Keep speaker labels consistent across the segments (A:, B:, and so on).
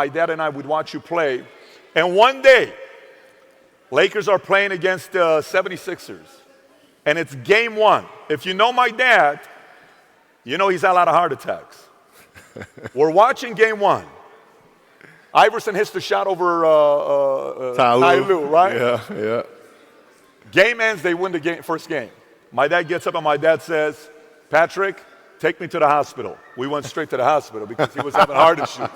A: My dad and I would watch you play, and one day, Lakers are playing against the 76ers, and it's game one. If you know my dad, you know he's had a lot of heart attacks. We're watching game one. Iverson hits the shot over Ty Lue, right?
B: Yeah.
A: Game ends, they win the first game. My dad gets up and my dad says, Patrick, take me to the hospital. We went straight to the hospital because he was having heart issues.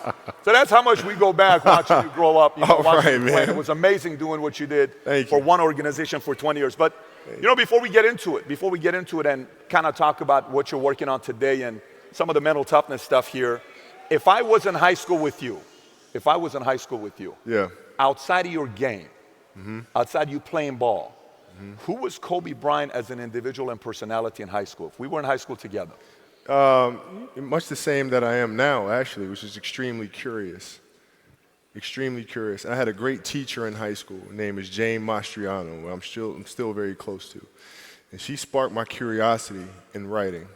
A: So that's how much we go back watching you grow up. You know, watching you play. It was amazing doing what you did for one organization for 20 years. But, you know, before we get into it and kind of talk about what you're working on today and some of the mental toughness stuff here, if I was in high school with you,
B: Yeah.
A: outside of your game, outside you playing ball, who was Kobe Bryant as an individual and personality in high school? If we were in high school together.
B: Much the same that I am now, actually, which is extremely curious. Extremely curious. I had a great teacher in high school. Her name is Jane Mastriano, who I'm still very close to. And she sparked my curiosity in writing.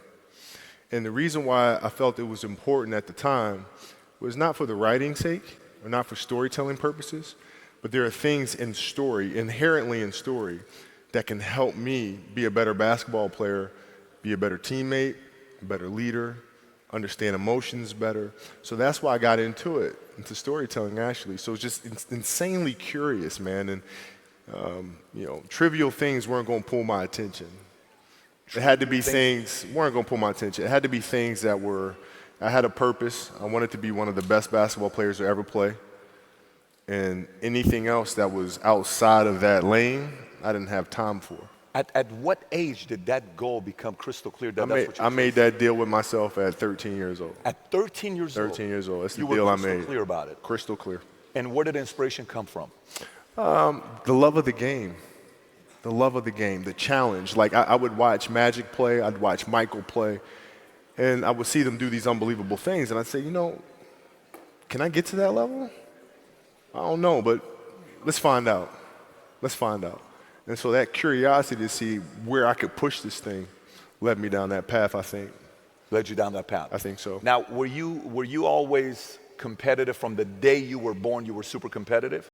B: And the reason why I felt it was important at the time was not for the writing's sake, or not for storytelling purposes, but there are things in story, inherently in story, that can help me be a better basketball player, be a better teammate, a better leader, understand emotions better. So that's why I got into storytelling, actually. So it's just insanely curious, man. And, you know, trivial things weren't going to pull my attention. It had to be things weren't going to pull my attention. It had to be things that I had a purpose. I wanted to be one of the best basketball players to ever play. And anything else that was outside of that lane, I didn't have time for.
A: At what age did that goal become crystal clear?
B: I made that deal with myself at 13 years old.
A: At 13 years old?
B: 13 years old. That's the
A: you
B: deal
A: were
B: I made.
A: Crystal clear about it?
B: Crystal clear.
A: And where did inspiration come from?
B: The love of the game. The love of the game, the challenge. Like, I would watch Magic play. I'd watch Michael play. And I would see them do these unbelievable things. And I'd say, you know, can I get to that level? I don't know, but let's find out. Let's find out. And so that curiosity to see where I could push this thing led me down that path, I think.
A: Led you down that path?
B: I think so.
A: Now, were you always competitive from the day you were born? You were super competitive?